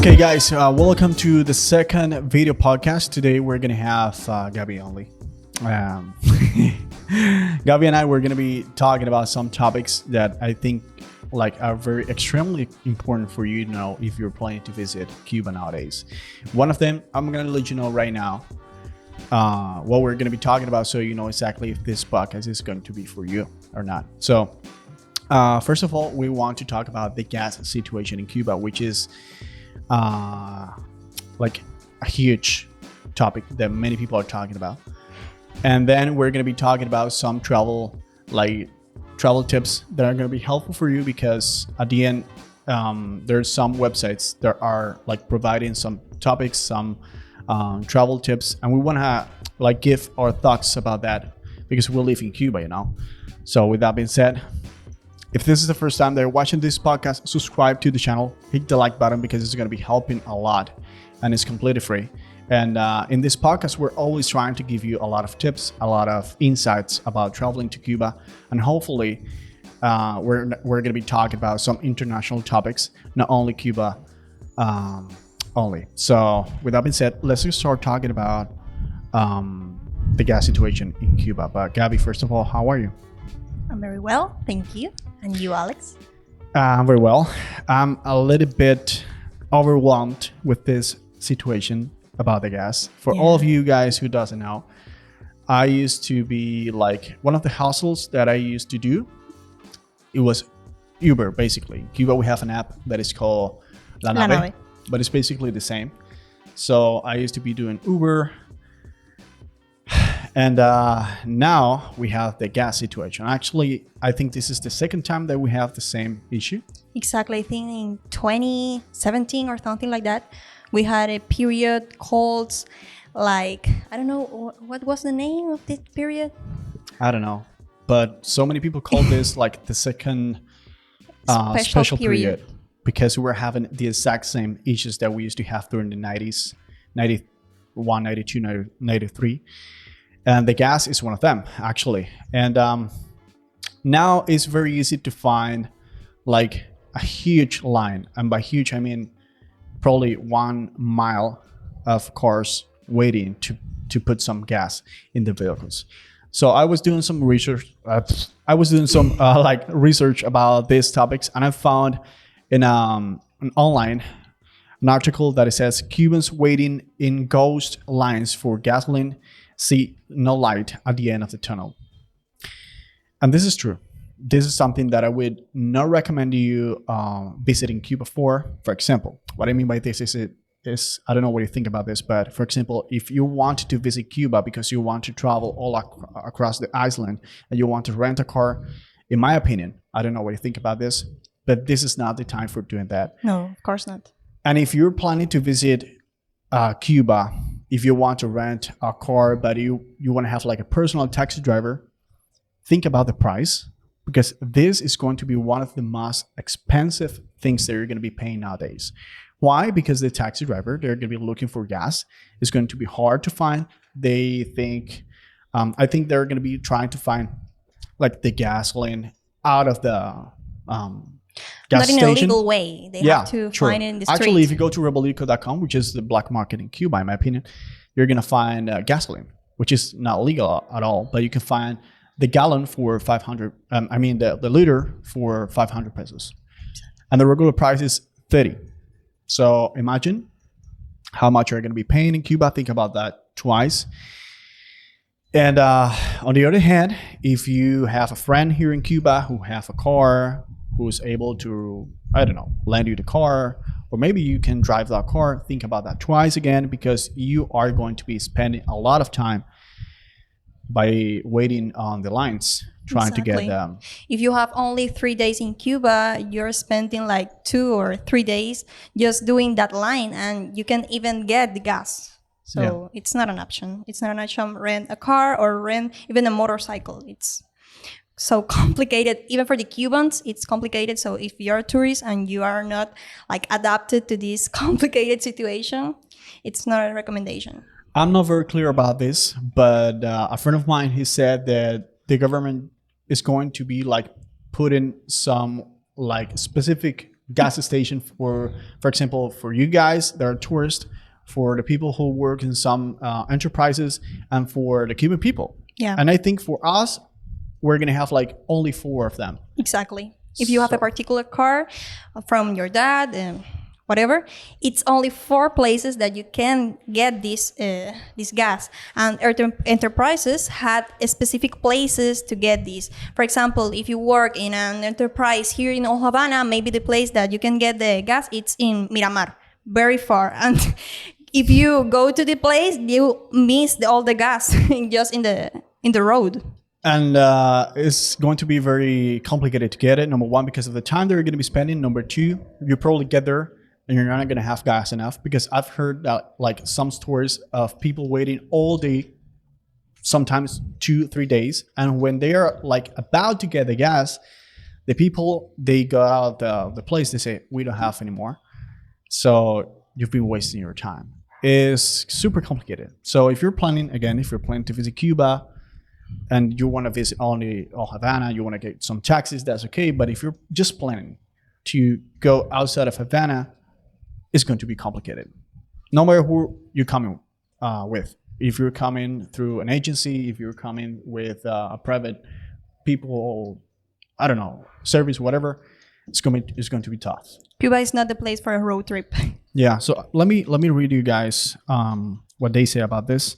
Okay, guys, welcome to the second video podcast. Today we're gonna have Gabby only. Gabby and I we're gonna be talking about some topics that I think are very extremely important for you to know if you're planning to visit Cuba nowadays. One of them, I'm gonna let you know right now what we're gonna be talking about, so you know exactly if this podcast is going to be for you or not. So, first of all, we want to talk about the gas situation in Cuba, which is like a huge topic that many people are talking about. And then we're going to be talking about some travel tips that are going to be helpful for you, because at the end there's some websites that are providing some topics, some travel tips, and we want to give our thoughts about that because we live in Cuba, you know. So with that being said, if this is the first time they're watching this podcast, subscribe to the channel, hit the like button because it's going to be helping a lot and it's completely free. And in this podcast, we're always trying to give you a lot of tips, a lot of insights about traveling to Cuba. And hopefully we're going to be talking about some international topics, not only Cuba only. So with that being said, let's just start talking about the gas situation in Cuba. But Gabby, first of all, how are you? I'm very well, thank you. And you, Alex? I'm very well. I'm a little bit overwhelmed with this situation about the gas. For all of you guys who doesn't know, I used to be one of the hustles that I used to do. It was Uber, basically. In Cuba, we have an app that is called La Nave, but it's basically the same. So I used to be doing Uber. And now we have the gas situation. Actually, I think this is the second time that we have the same issue. Exactly. I think in 2017 or something like that, we had a period called I don't know, what was the name of this period? I don't know. But so many people call this the second special period, because we were having the exact same issues that we used to have during the 90s, 91, 92, 93. And the gas is one of them, actually. And now it's very easy to find a huge line. And by huge, I mean probably 1 mile of cars waiting to put some gas in the vehicles. So I was doing some research. Research about these topics, and I found in an online an article that it says Cubans waiting in ghost lines for gasoline see no light at the end of the tunnel. And this is true. This is something that I would not recommend you visiting Cuba for. For example, what I mean by this is I don't know what you think about this, but for example, if you want to visit Cuba because you want to travel all across the island and you want to rent a car, in my opinion, I don't know what you think about this, but this is not the time for doing that. No, of course not. And if you're planning to visit Cuba, if you want to rent a car, but you want to have a personal taxi driver, think about the price, because this is going to be one of the most expensive things that you're going to be paying nowadays. Why? Because the taxi driver, they're going to be looking for gas. It's going to be hard to find. They think, I think they're going to be trying to find the gasoline out of the gas not in station. a legal way. They have to find it in the street. Actually, if you go to rebelico.com, which is the black market in Cuba, in my opinion, you're going to find gasoline, which is not legal at all, but you can find the gallon for 500, the liter for 500 pesos. And the regular price is 30. So imagine how much you're going to be paying in Cuba. Think about that twice. And on the other hand, if you have a friend here in Cuba who have a car, who's able to, I don't know, lend you the car, or maybe you can drive that car, think about that twice again, because you are going to be spending a lot of time by waiting on the lines, trying to get them. If you have only 3 days in Cuba, you're spending 2 or 3 days just doing that line, and you can even get the gas. So It's not an option. It's not an option. Rent a car or rent even a motorcycle. It's so complicated. Even for the Cubans, it's complicated. So if you're a tourist and you are not adapted to this complicated situation, it's not a recommendation. I'm not very clear about this, but a friend of mine, he said that the government is going to be putting some specific gas station for example, for you guys that are tourists, for the people who work in some enterprises, and for the Cuban people. Yeah. And I think for us, we're gonna have like only 4 of them. Exactly. If you have a particular car from your dad and whatever, it's only 4 places that you can get this gas. And enterprises had specific places to get this. For example, if you work in an enterprise here in Old Havana, maybe the place that you can get the gas, it's in Miramar, very far. And if you go to the place, you miss all the gas just in the road. And it's going to be very complicated to get it. Number one, because of the time that you're going to be spending. Number two, you probably get there and you're not going to have gas enough, because I've heard that like some stories of people waiting all day, sometimes 2-3 days. And when they are like about to get the gas, the people, they go out of the place, they say, we don't have any more. So you've been wasting your time. It's super complicated. So if you're planning to visit Cuba, and you want to visit only Old Havana, you want to get some taxis, that's okay. But if you're just planning to go outside of Havana, it's going to be complicated. No matter who you're coming with. If you're coming through an agency, if you're coming with a private people, I don't know, service, whatever, it's going to be tough. Cuba is not the place for a road trip. Yeah, so let me read you guys what they say about this.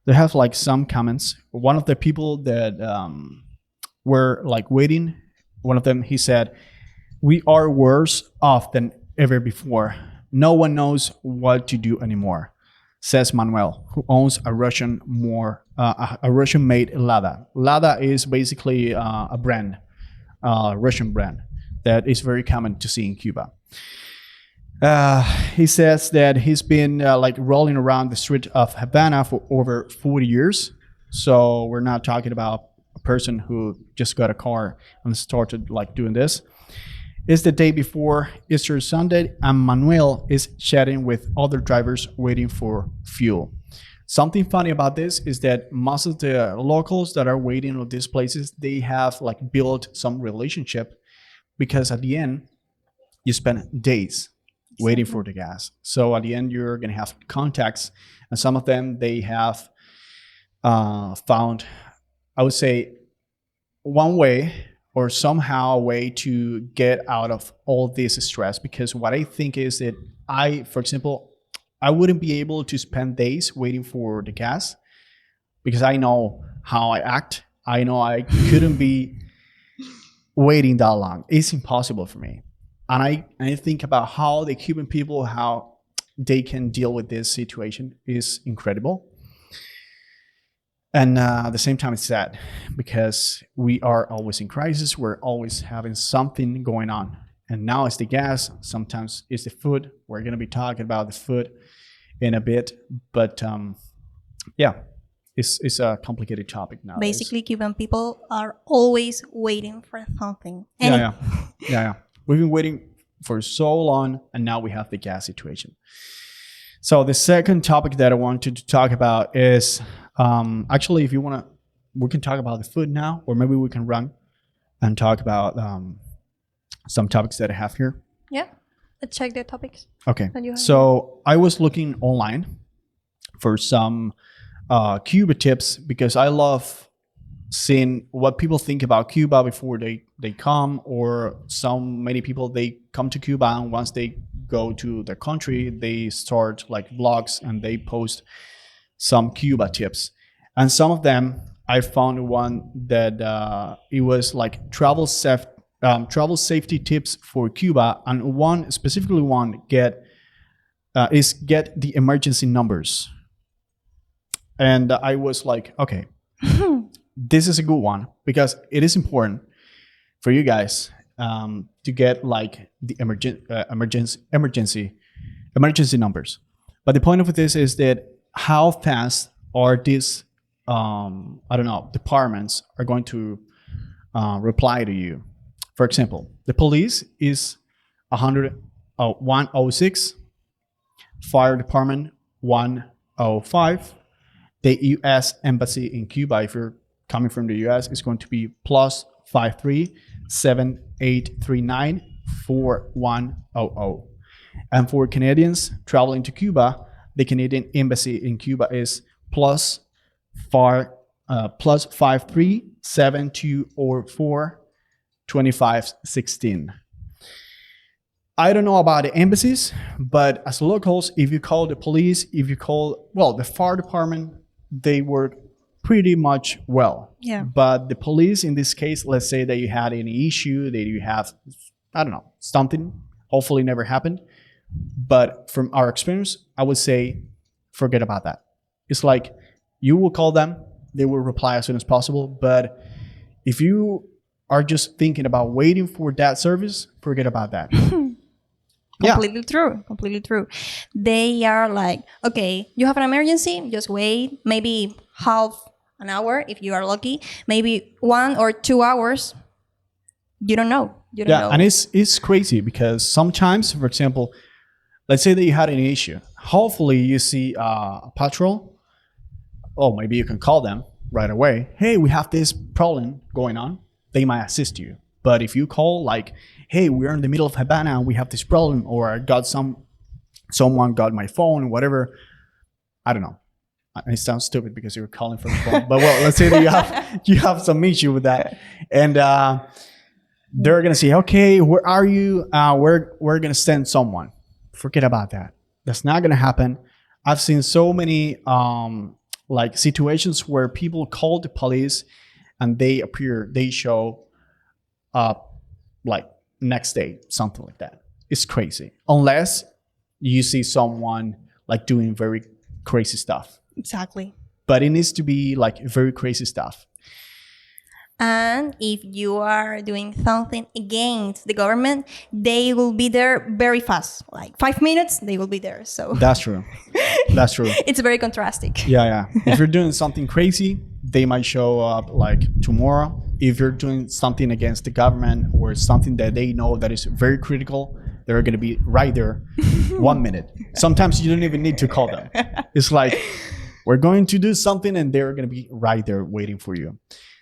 They have like some comments. One of the people that were like waiting, one of them, he said, "We are worse off than ever before. No one knows what to do anymore," says Manuel, who owns a Russian-made Lada. Lada is basically a brand, Russian brand that is very common to see in Cuba. He says that he's been like rolling around the street of Havana for over 40 years. So we're not talking about a person who just got a car and started like doing this. It's the day before Easter Sunday, and Manuel is chatting with other drivers waiting for fuel. Something funny about this is that most of the locals that are waiting at these places, they have like built some relationship, because at the end, you spend days waiting for the gas. So at the end, you're going to have contacts, and some of them, they have found, I would say, one way or somehow a way to get out of all this stress. Because what I think is that for example, I wouldn't be able to spend days waiting for the gas, because I know how I act. I know I couldn't be waiting that long. It's impossible for me. And I think about how the Cuban people, how they can deal with this situation is incredible. And at the same time, it's sad, because we are always in crisis. We're always having something going on. And now it's the gas. Sometimes it's the food. We're going to be talking about the food in a bit. But yeah, it's a complicated topic now. Basically, Cuban people are always waiting for something. Yeah. We've been waiting for so long, and now we have the gas situation. So the second topic that I wanted to talk about is, actually, if you want to, we can talk about the food now, or maybe we can run and talk about some topics that I have here. Yeah, let's check the topics. Okay, so I was looking online for some Cuba tips, because I love seeing what people think about Cuba before they come, or many people, they come to Cuba, and once they go to their country, they start like vlogs and they post some Cuba tips. And some of them, I found one that it was like travel safety tips for Cuba, and one specifically get the emergency numbers. And I was like, okay. This is a good one, because it is important for you guys to get like the emergency numbers. But the point of this is that how fast are these departments are going to reply to you. For example, the police is 106, fire department 105, the U.S. Embassy in Cuba, if you're coming from the US, is going to be +53 7839 4100. And for Canadians traveling to Cuba, the Canadian embassy in Cuba is plus 537204 2516. I don't know about the embassies, but as locals, if you call the police, if you call, well, the fire department, they work pretty much well. Yeah. But the police, in this case, let's say that you had any issue, that you have, I don't know, something, hopefully never happened. But from our experience, I would say, forget about that. It's like you will call them, they will reply as soon as possible. But if you are just thinking about waiting for that service, forget about that. Completely true. Completely true. They are like, okay, you have an emergency, just wait, maybe half an hour if you are lucky, maybe 1 or 2 hours. You don't know. You don't know. And it's crazy because sometimes, for example, let's say that you had an issue. Hopefully you see a patrol. Oh, maybe you can call them right away. Hey, we have this problem going on. They might assist you. But if you call like, hey, we're in the middle of Havana and we have this problem, or I got someone got my phone, whatever. I don't know. It sounds stupid because you're calling from the phone. But well, let's say that you have some issue with that. And they're gonna say, okay, where are you? We're gonna send someone. Forget about that. That's not gonna happen. I've seen so many like situations where people call the police and they show up like next day, something like that. It's crazy. Unless you see someone like doing very crazy stuff. Exactly. But it needs to be like very crazy stuff. And if you are doing something against the government, they will be there very fast. Like 5 minutes, they will be there. So That's true. That's true. It's very contrastic. Yeah. If you're doing something crazy, they might show up like tomorrow. If you're doing something against the government or something that they know that is very critical, they're going to be right there 1 minute. Sometimes you don't even need to call them. It's like, we're going to do something and they're going to be right there waiting for you.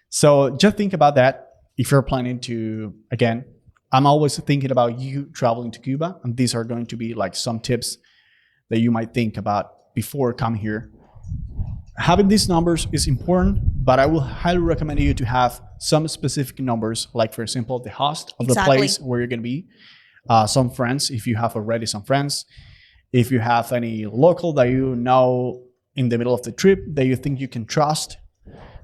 So just think about that. If you're planning to, again, I'm always thinking about you traveling to Cuba. And these are going to be like some tips that you might think about before coming here. Having these numbers is important, but I will highly recommend you to have some specific numbers, like for example, the host of the place where you're going to be, some friends, if you have already some friends, if you have any local that you know in the middle of the trip that you think you can trust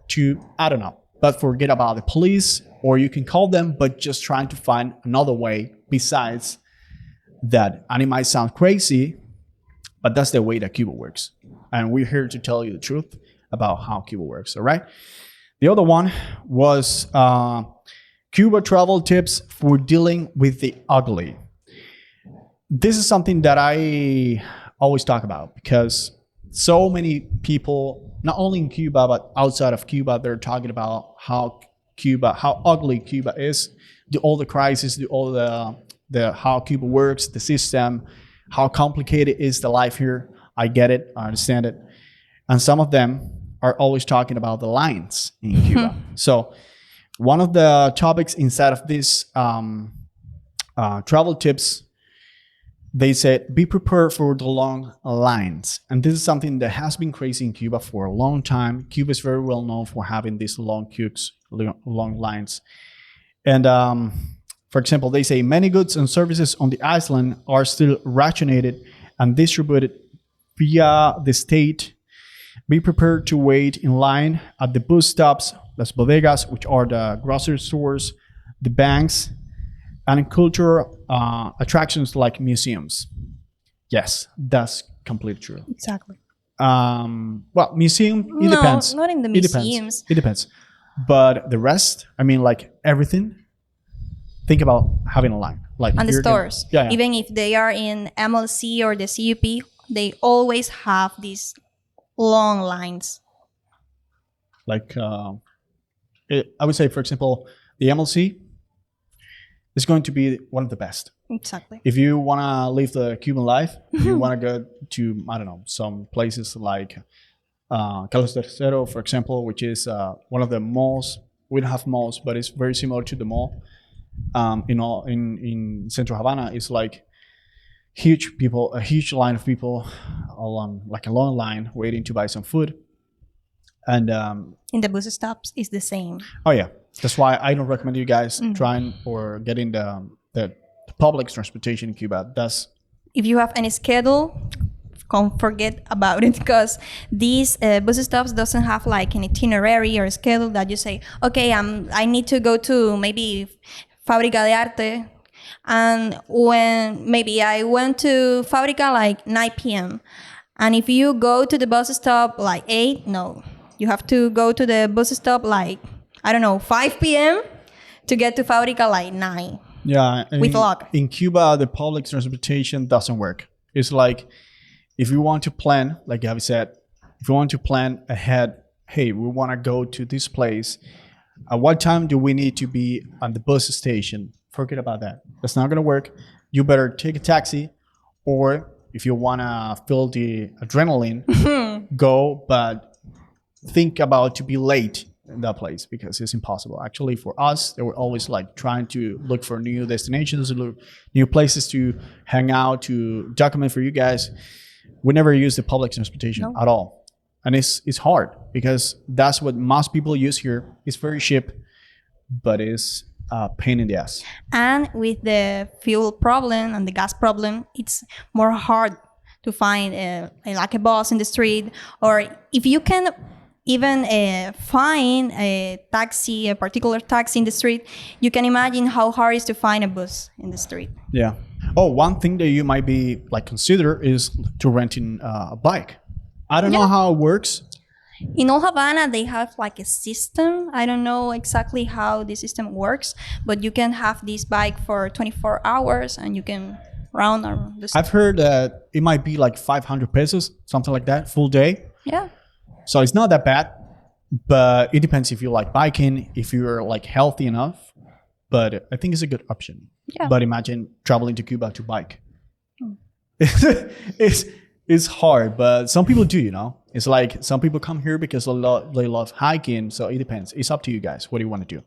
to, I don't know, but forget about the police, or you can call them, but just trying to find another way besides that. And it might sound crazy, but that's the way that Cuba works. And we're here to tell you the truth about how Cuba works, all right? The other one was Cuba travel tips for dealing with the ugly. This is something that I always talk about because so many people, not only in Cuba, but outside of Cuba, they're talking about how ugly Cuba is, all the crisis, all the how Cuba works, the system, how complicated is the life here. I get it, I understand it. And some of them are always talking about the lines in Cuba. So one of the topics inside of this travel tips, they said, be prepared for the long lines. And this is something that has been crazy in Cuba for a long time. Cuba is very well known for having these long queues, long lines. And for example, they say many goods and services on the island are still rationated and distributed via the state. Be prepared to wait in line at the bus stops, las bodegas, which are the grocery stores, the banks, and cultural attractions like museums. Yes, that's completely true. Exactly. Well, museum, it depends. Not in the museums. It depends. But the rest, I mean, like everything, think about having a line. Like and the stores. Yeah. Even if they are in MLC or the CUP, they always have these long lines. Like, I would say, for example, the MLC is going to be one of the best. Exactly. If you want to live the Cuban life, you want to go to, I don't know, some places like Carlos III, for example, which is one of the malls. We don't have malls, but it's very similar to the mall. in Central Havana is like a huge line of people along like a long line waiting to buy some food. And in the bus stops is the same. oh yeah, that's why I don't recommend you guys trying or getting the public transportation in Cuba. That's If you have any schedule, forget about it, because these bus stops doesn't have like an itinerary or a schedule that you say, okay, I need to go to maybe Fábrica de Arte, and when maybe I went to Fábrica like 9 p.m. and if you go to the bus stop like 8, no, you have to go to the bus stop like, I don't know, 5 p.m. to get to Fábrica like 9. yeah. With luck. In Cuba, the public transportation doesn't work. It's like if you want to plan, like Gabby said, if you want to plan ahead, hey, we want to go to this place. At what time do we need to be on the bus station? Forget about that. That's not going to work. You better take a taxi, or if you want to feel the adrenaline, go, but think about to be late in that place because it's impossible. Actually, for us, they were always like trying to look for new destinations, new places to hang out, to document for you guys. We never use the public transportation at all. And it's hard because that's what most people use here. It's very cheap, but it's a pain in the ass. And with the fuel problem and the gas problem, it's more hard to find like a bus in the street, or if you can even find a taxi, a particular taxi in the street, you can imagine how hard it is to find a bus in the street. Yeah. Oh, one thing that you might be like consider is to renting a bike. I don't know how it works. In Old Havana, they have like a system. I don't know exactly how the system works, but you can have this bike for 24 hours and you can round around the I've heard that it might be like 500 pesos, something like that, full day. Yeah. So it's not that bad, but it depends if you like biking, if you're like healthy enough. But I think it's a good option. Yeah. But imagine traveling to Cuba to bike. It's hard, but some people do, you know. It's like some people come here because they love hiking. So it depends. It's up to you guys. What do you want to do?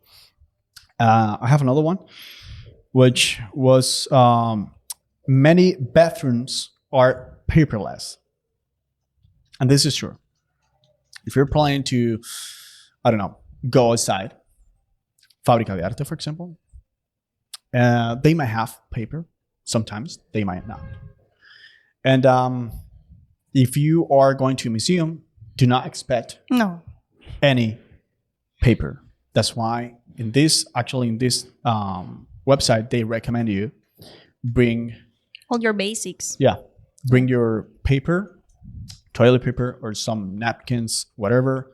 I have another one, which was many bathrooms are paperless. And this is true. If you're planning to, I don't know, go outside, Fábrica de Arte, for example, they might have paper. Sometimes they might not. And if you are going to a museum, do not expect any paper. That's why in this website, they recommend you bring all your basics. Yeah, bring your paper, toilet paper, or some napkins, whatever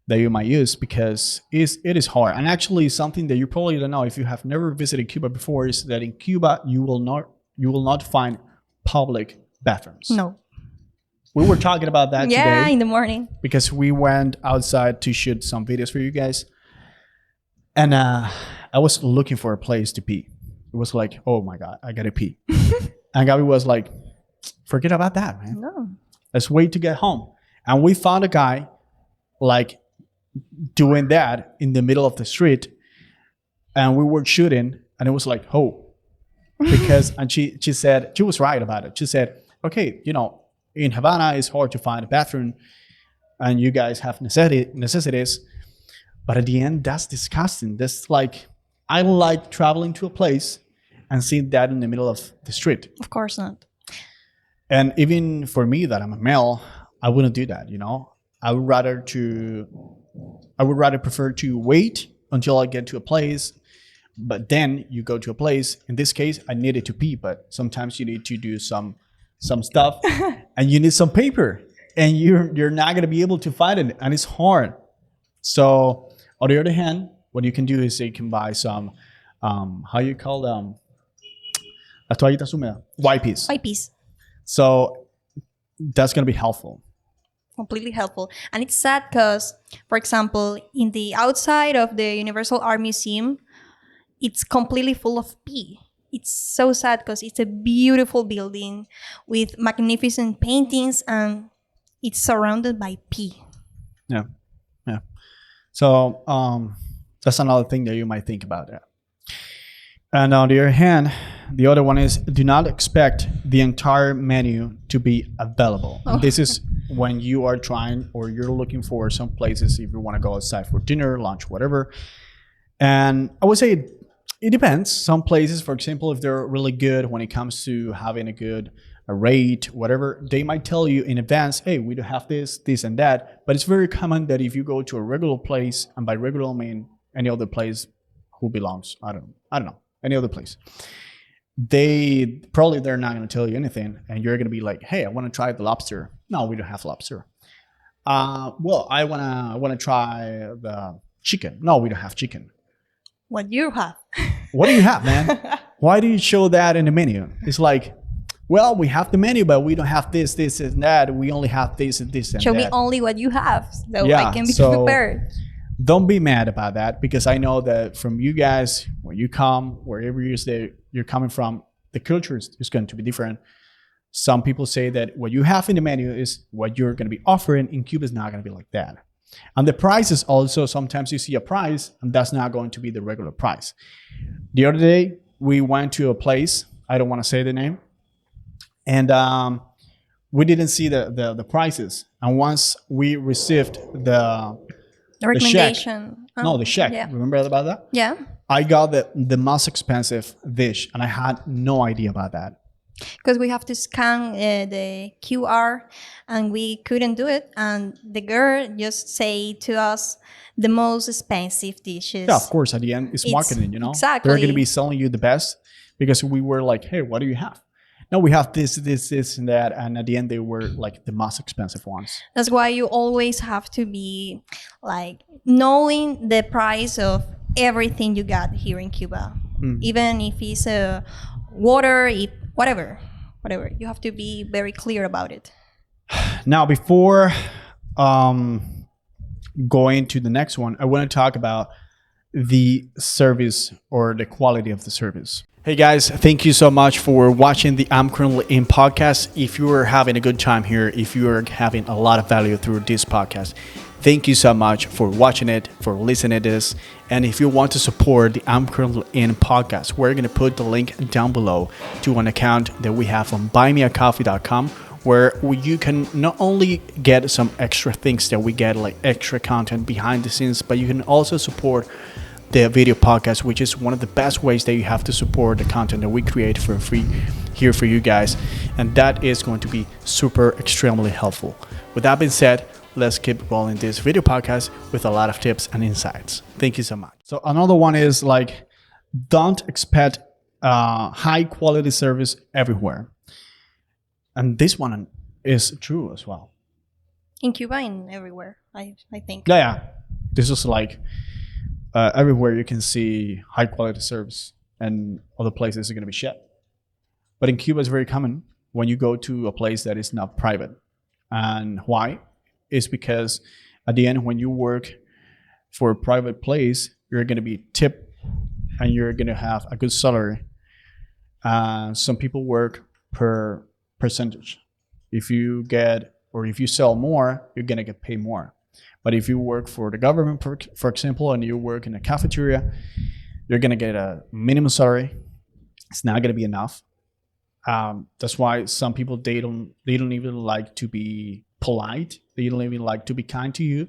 that you might use, because it is hard. And actually, something that you probably don't know if you have never visited Cuba before is that in Cuba you will not find public bathrooms. No. We were talking about that today. In the morning. Because we went outside to shoot some videos for you guys. And I was looking for a place to pee. It was like, oh my God, I gotta pee. And Gabby was like, forget about that, man. No. Let's wait to get home. And we found a guy like doing that in the middle of the street. And we were shooting and it was like, oh. Because, and she said, she was right about it. She said, okay, you know, in Havana, it's hard to find a bathroom and you guys have necessities. But at the end, that's disgusting. That's like, I like traveling to a place and seeing that in the middle of the street. Of course not. And even for me, that I'm a male, I wouldn't do that, you know? I would rather prefer to wait until I get to a place. But then you go to a place. In this case, I needed to pee, but sometimes you need to do some stuff and you need some paper and you're not going to be able to find it and it's hard. So on the other hand, what you can do is you can buy some, how you call them? Las toallitas húmedas. Wipes. So that's going to be helpful. Completely helpful. And it's sad because, for example, in the outside of the Universal Art Museum, it's completely full of pee. It's so sad because it's a beautiful building with magnificent paintings and it's surrounded by pee. Yeah. So that's another thing that you might think about. And on the other hand, the other one is do not expect the entire menu to be available. Oh. And this is when you are trying or you're looking for some places if you want to go outside for dinner, lunch, whatever. And I would say it depends. Some places, for example, if they're really good when it comes to having a good rate, whatever, they might tell you in advance, hey, we don't have this, this, and that. But it's very common that if you go to a regular place, and by regular I mean any other place who belongs, I don't know, any other place, they're not going to tell you anything, and you're going to be like, hey, I want to try the lobster. No, we don't have lobster. Well, I wanna try the chicken. No, we don't have chicken. What you have? What do you have, man? Why do you show that in the menu? It's like, well, we have the menu, but we don't have this, this, and that. We only have this and this and Show that. me only what you have, so Yeah, I can be so- prepared. Don't be mad about that, because I know that from you guys, when you come, wherever you're coming from, the culture is going to be different. Some people say that what you have in the menu is what you're going to be offering. In Cuba, is not going to be like that. And the prices also, sometimes you see a price, and that's not going to be the regular price. The other day, we went to a place, I don't want to say the name, and we didn't see the prices. And once we received The check. recommendation. The check. Yeah. Remember about that? Yeah. I got the most expensive dish, and I had no idea about that. Because we have to scan the QR, and we couldn't do it. And the girl just say to us the most expensive dishes. Yeah, of course. At the end, it's marketing. Exactly. They're going to be selling you the best, because we were like, hey, what do you have? No, we have this, and that. And at the end, they were like the most expensive ones. That's why you always have to be like knowing the price of everything you got here in Cuba, even if it's water, if whatever. You have to be very clear about it. Now, before going to the next one, I want to talk about the service or the quality of the service. Hey guys, thank you so much for watching the I'm Currently In podcast. If you are having a good time here, if you are having a lot of value through this podcast, thank you so much for watching it, for listening to this. And if you want to support the I'm Currently In podcast, we're going to put the link down below to an account that we have on buymeacoffee.com, where you can not only get some extra things that we get, like extra content behind the scenes, but you can also support the video podcast, which is one of the best ways that you have to support the content that we create for free here for you guys. And that is going to be super extremely helpful. With that being said, let's keep rolling this video podcast with a lot of tips and insights. Thank you so much. So another one is like, don't expect high quality service everywhere. And this one is true as well. In Cuba and everywhere, I think. Yeah. This is like everywhere you can see high quality service, and other places are going to be shit. But in Cuba, it's very common when you go to a place that is not private. And why? It's because at the end, when you work for a private place, you're going to be tipped and you're going to have a good salary. Some people work per percentage. If you get, or if you sell more, you're going to get paid more. But if you work for the government, for example, and you work in a cafeteria, you're going to get a minimum salary. It's not going to be enough. That's why some people, they don't even like to be polite. They don't even like to be kind to you.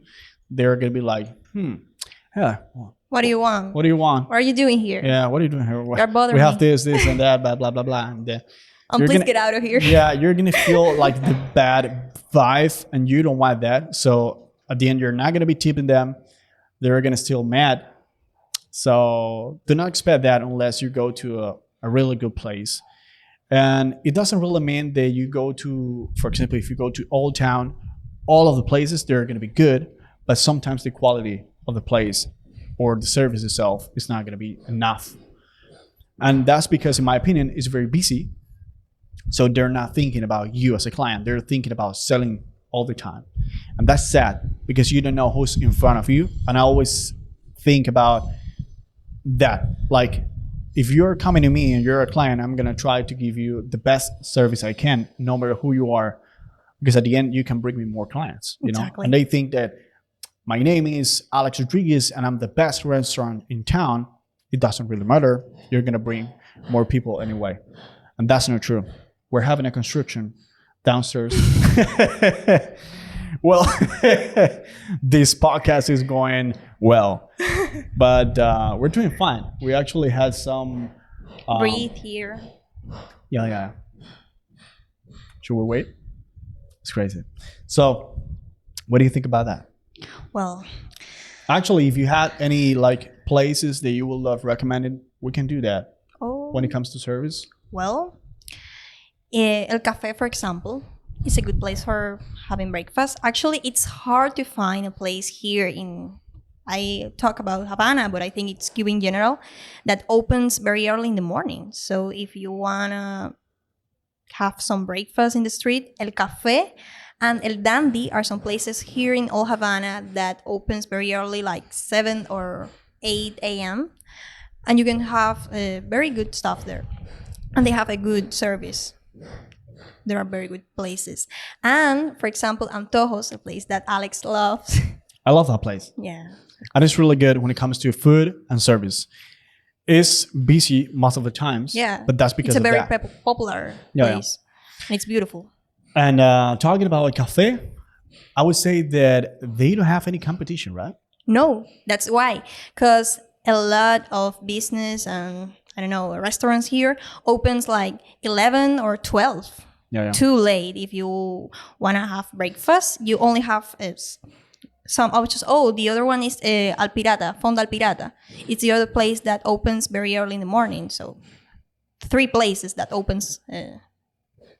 They're going to be like, yeah. What do you want? What do you want? What are you doing here? Yeah, what are you doing here? You're bothering we have me. this, and that, blah, blah, blah, blah. And Please get out of here. Yeah, you're going to feel like the bad vibe, and you don't want that. So at the end, you're not going to be tipping them. They're going to still mad. So do not expect that unless you go to a really good place. And it doesn't really mean that you go to, for example, if you go to Old Town, all of the places, they're going to be good. But sometimes the quality of the place or the service itself is not going to be enough. And that's because, in my opinion, it's very busy. So they're not thinking about you as a client. They're thinking about selling all the time. And that's sad because you don't know who's in front of you. And I always think about that. Like, if you're coming to me and you're a client, I'm going to try to give you the best service I can, no matter who you are. Because at the end, you can bring me more clients, you know? And they think that my name is Alex Rodriguez and I'm the best restaurant in town. it doesn't really matter. You're gonna bring more people anyway, and that's not true. We're having a construction downstairs. Well, this podcast is going well, but we're doing fine. We actually had some. Breathe here. Yeah. Should we wait? It's crazy. So, what do you think about that? Well, Actually, if you had any like places that you would love recommended, we can do that oh, when it comes to service. well, El Café, for example, is a good place for having breakfast. Actually, it's hard to find a place here in. I talk about Havana, but I think it's Cuba in general that opens very early in the morning. So if you wanna have some breakfast in the street, El Café and El Dandy are some places here in Old Havana that opens very early, like 7 or 8 a.m. And you can have very good stuff there. And they have a good service. There are very good places. And, for example, Antojos, a place that Alex loves. I love that place. Yeah. And it's really good when it comes to food and service. It's busy most of the times. Yeah. But that's because it's a of very that. popular Yeah. place. And it's beautiful. And talking about a cafe, I would say that they don't have any competition, right? No, that's why. Because a lot of business and, I don't know, restaurants here opens like 11 or 12. Yeah. Too late. If you want to have breakfast, you only have some options. Oh, the other one is Al Pirata, Fonda Al Pirata. It's the other place that opens very early in the morning. So 3 places that opens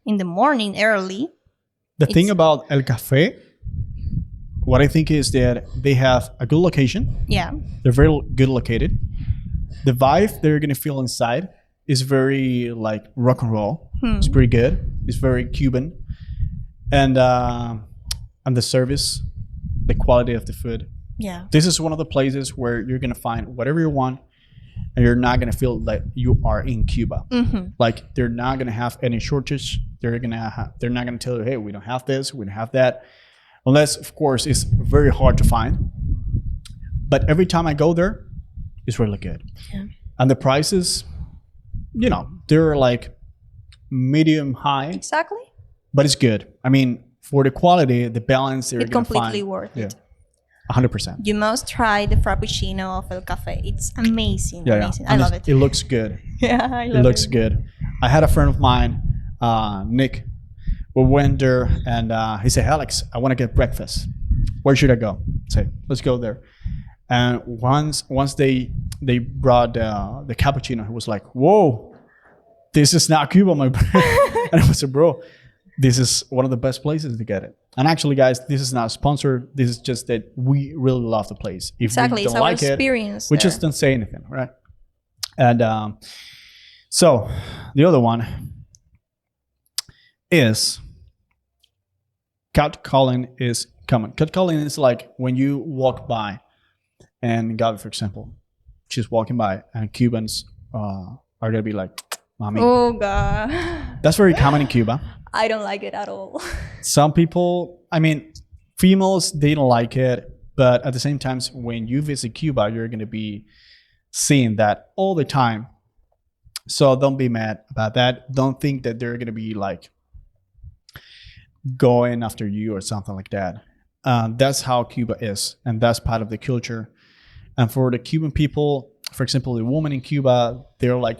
in the morning early. The thing about El Café, what I think is that they have a good location. Yeah. They're very good located. The vibe they're gonna feel inside is very like rock and roll. It's pretty good. It's very Cuban, and the service, the quality of the food. Yeah. This is one of the places where you're gonna find whatever you want, and you're not gonna feel like you are in Cuba. Like they're not gonna have any shortage. They're not gonna tell you, hey, we don't have this, we don't have that, unless of course it's very hard to find. But every time I go there, it's really good. Yeah. And the prices, they're like medium high, Exactly. but it's good. I mean, for the quality, the balance, they're It's gonna completely find, worth it. 100%. You must try the Frappuccino of El Café. It's amazing. Amazing. I And love it. It looks good. Yeah, I love It looks good. I had a friend of mine, Nick. We went there and he said, Alex, I want to get breakfast. Where should I go? I say, let's go there. And once they brought the cappuccino, he was like, whoa, this is not Cuba, my bro. And I was like, bro, this is one of the best places to get it. And actually, guys, this is not sponsored. This is just that we really love the place. If Exactly. we don't It's our like experience. we there. just don't say anything, right? And so the other one is catcalling is common. Catcalling is like when you walk by, and Gabi, for example, she's walking by, and Cubans are gonna be like, "Mommy." Oh God. That's very common in Cuba. I don't like it at all. Some people, I mean, females, they don't like it, but at the same time, when you visit Cuba, you're gonna be seeing that all the time. So don't be mad about that. Don't think that they're gonna be like going after you or something like that. That's how Cuba is, and that's part of the culture. And for the Cuban people, for example, the women in Cuba, they're like,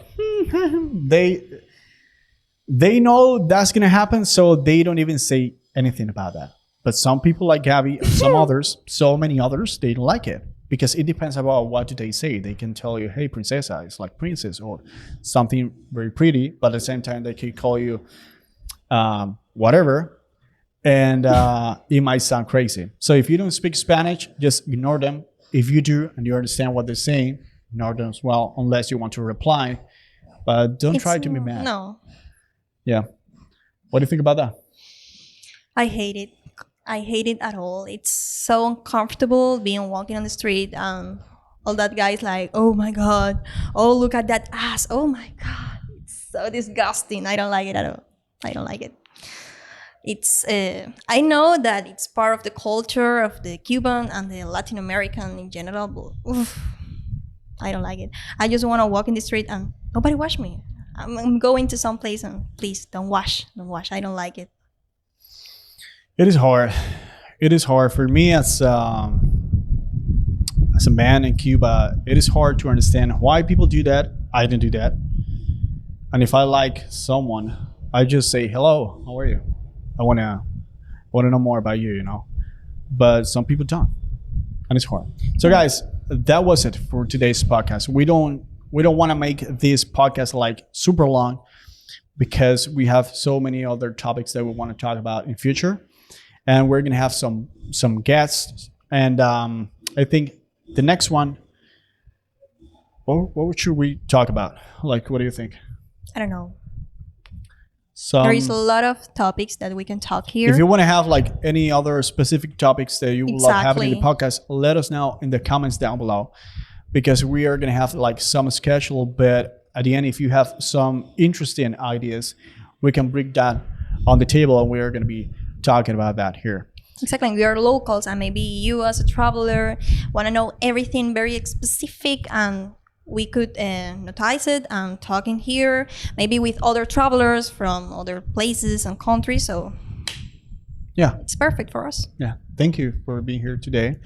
they know that's gonna happen, so they don't even say anything about that. But some people like Gabby, and some others, so many others, they don't like it because it depends about what do they say. They can tell you, "Hey, princesa," it's like princess or something very pretty, but at the same time, they can call you whatever. And it might sound crazy. So if you don't speak Spanish, just ignore them. If you do and you understand what they're saying, ignore them as well, unless you want to reply. But don't try to be mad. No. Yeah. What do you think about that? I hate it. I hate it at all. It's so uncomfortable being walking on the street and all that guys like, oh my God. Oh, look at that ass. Oh my God. It's so disgusting. I don't like it at all. I don't like it. It's I know that it's part of the culture of the Cuban and the Latin American in general, but oof, I don't like it. I just want to walk in the street and nobody wash me. I'm going to some place and please don't wash. Don't wash. I don't like it. It is hard. It is hard for me as a man in Cuba. It is hard to understand why people do that. I didn't do that. And if I like someone, I just say, hello, how are you? I wanna know more about you, you know. But some people don't. And it's hard. So guys, that was it for today's podcast. We don't want to make this podcast like super long because we have so many other topics that we want to talk about in future. And we're gonna have some guests. And I think the next one, what should we talk about? Like, what do you think? I don't know. There is a lot of topics that we can talk here. If you want to have like any other specific topics that you would love having in the podcast, let us know in the comments down below, because we are going to have like some schedule. But at the end, if you have some interesting ideas, we can bring that on the table, and we are going to be talking about that here. Exactly. We are locals, and maybe you as a traveler want to know everything very specific, and we could notice it and talking here, maybe with other travelers from other places and countries. So yeah, it's perfect for us. Yeah. Thank you for being here today.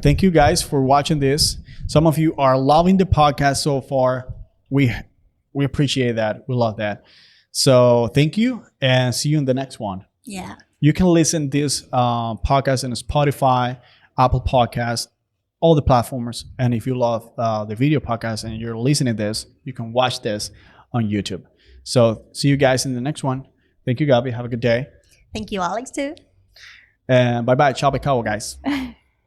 Thank you guys for watching this. Some of you are loving the podcast so far. We appreciate that. We love that. So thank you, and see you in the next one. Yeah. You can listen this podcast on Spotify, Apple Podcasts, all the platforms. And if you love the video podcast and you're listening to this, you can watch this on YouTube. So see you guys in the next one. Thank you, Gabi. Have a good day. Thank you, Alex, too. And bye-bye. Ciao, guys.